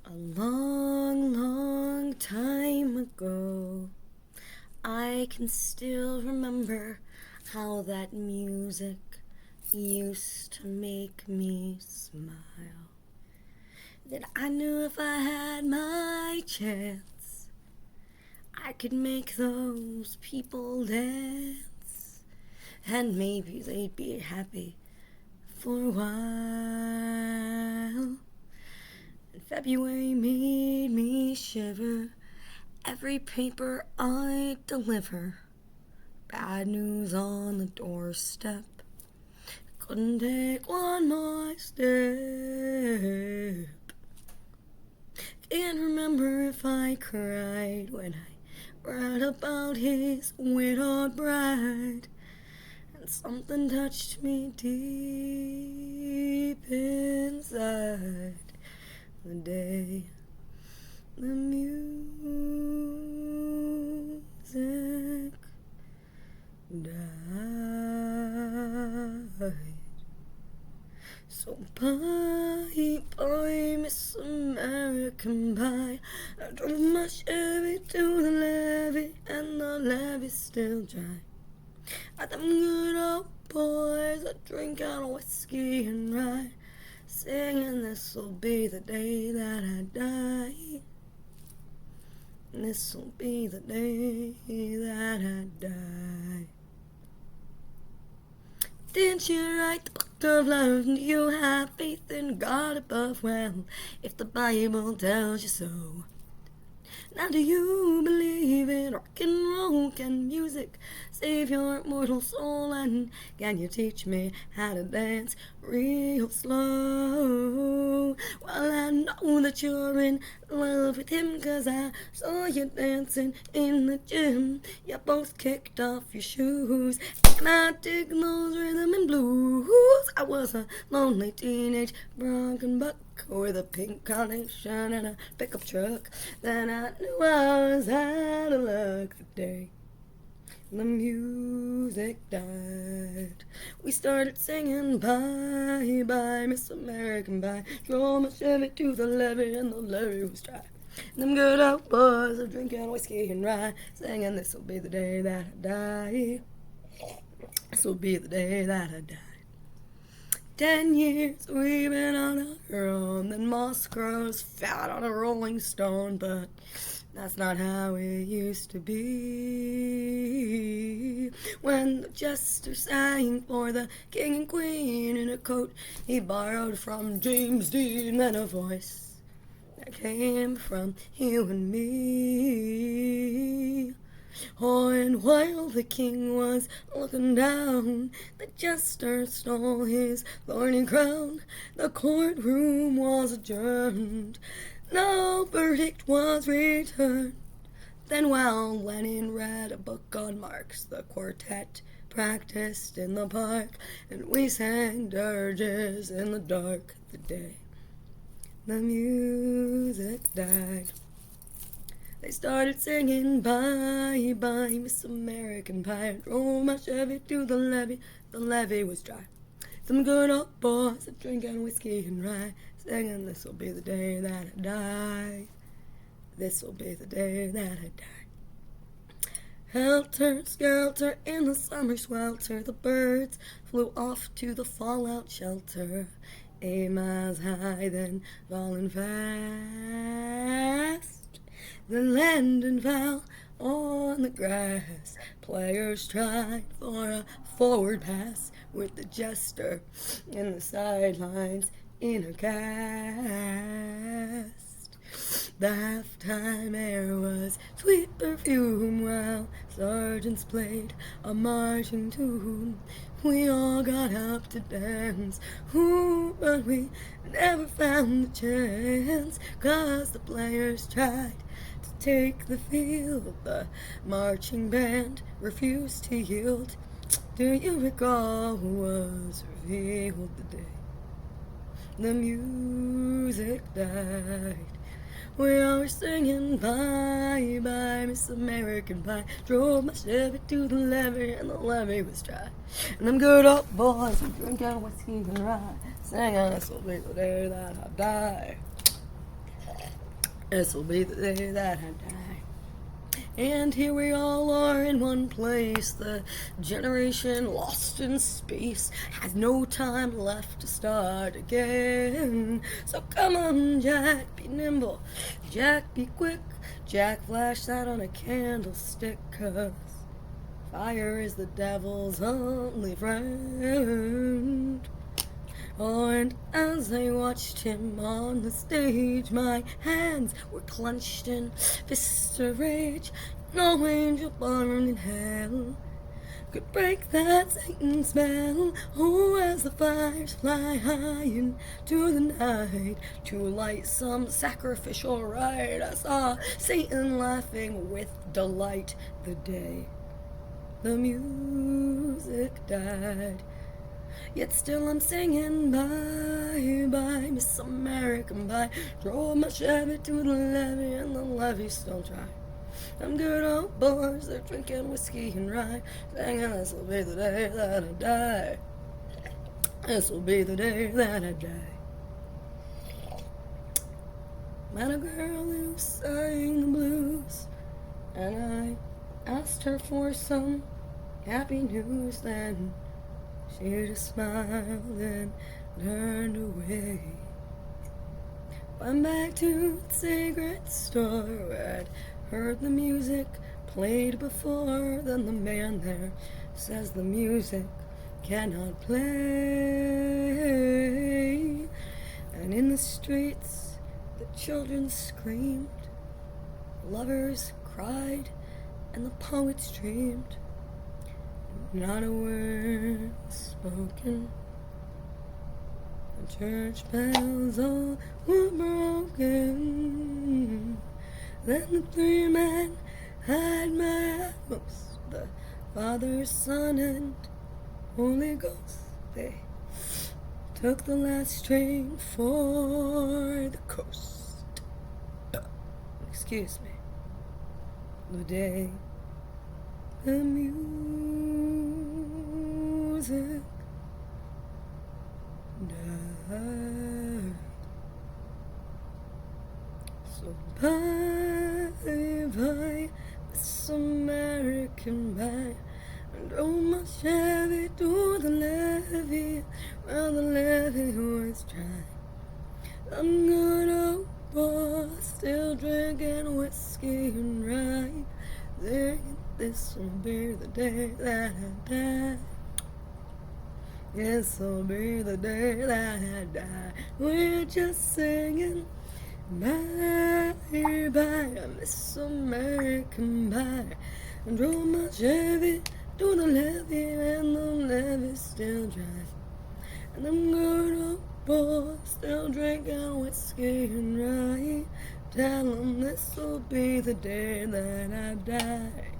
A long, long time ago, I can still remember how that music used to make me smile. That I knew if I had my chance, I could make those people dance, and maybe they'd be happy for a while. And February made me shiver every paper I deliver. Bad news on the doorstep. Couldn't take one more step. Can't remember if I cried when I read about his widowed bride. And something touched me deep inside the day the music died. So bye, bye, Miss American Pie. I drove my Chevy to the levee, and the levee's still dry. At them good old boys that drink out whiskey and rye, singing this'll be the day that I die. This'll be the day that I die. Didn't you write the book of love? Do you have faith in God above? Well, if the Bible tells you so. Now do you believe in rock and roll? Can music save your mortal soul? And can you teach me how to dance real slow? Well, I know that you're in love with him, 'cause I saw you dancing in the gym. You both kicked off your shoes, and I dig those rhythm and blues. I was a lonely teenage broken buck with a pink carnation and a pickup truck. Then I knew I was out of luck the day the music died. We started singing bye bye, Miss American Pie. Drove my Chevy to the levee, and the levee was dry. Them good old boys are drinking whiskey and rye, singing this'll be the day that I die. This'll be the day that I die. 10 years we've been on our own, then moss grows fat on a rolling stone, but that's not how it used to be. When the jester sang for the king and queen in a coat he borrowed from James Dean, then a voice that came from you and me. Oh, and while the king was looking down, the jester stole his thorny crown. The courtroom was adjourned. No verdict was returned. Then while Lenin read a book on Marx, the quartet practiced in the park, and we sang dirges in the dark the day the music died. They started singing bye bye, Miss American Pie. Drove my Chevy to the levee was dry. Some good old boys are drinking whiskey and rye, singing this'll be the day that I die. This'll be the day that I die. Helter skelter in the summer swelter, the birds flew off to the fallout shelter. 8 miles high, then falling fast. Then landing fell on the grass. Players tried for a forward pass, with the jester in the sidelines in a cast. The halftime air was sweet perfume while sergeants played a marching tune. We all got up to dance, but we never found the chance, 'cause the players tried to take the field. The marching band refused to yield. Do you recall who was revealed the day the music died? We all were singing bye bye, Miss American Pie. Drove my Chevy to the levee, and the levee was dry. And them good old boys were drinking whiskey and rye, singing this'll be the day that I die. This'll be the day that I die. And here we all are in one place. The generation lost in space has no time left to start again. So come on, Jack, be nimble. Jack, be quick. Jack, flash that on a candlestick, 'cause fire is the devil's only friend. Oh, and as I watched him on the stage, my hands were clenched in fists of rage. No angel born in hell could break that Satan spell. Oh, as the fires fly high into the night to light some sacrificial rite, I saw Satan laughing with delight the day the music died. Yet still I'm singing bye, bye, Miss American, bye. Drove my Chevy to the levee and the levee still dry. Them good old boys, they're drinking whiskey and rye, singing this'll be the day that I die. This'll be the day that I die. Met a girl who sang the blues, and I asked her for some happy news. Then she just smiled and turned away. Went back to the cigarette store where I'd heard the music played before. Then the man there says the music cannot play. And in the streets the children screamed, the lovers cried, and the poets dreamed. Not a word spoken. The church bells all were broken. Then the three men had my utmost, the Father, Son, and Holy Ghost. They took the last train for the coast. Excuse me. The day the music died. So bye, bye, Miss American, bye. And drove my Chevy to the levee, while the levee was dry. I'm good old boy, still drinking whiskey and rye, singing this'll be the day that I die. This'll be the day that I die. We're just singing bye, bye, Miss American, bye. And drove my Chevy to the levee, and the levee's still dry. And them good old boys still drinking whiskey and rye. Tell 'em this'll be the day that I die.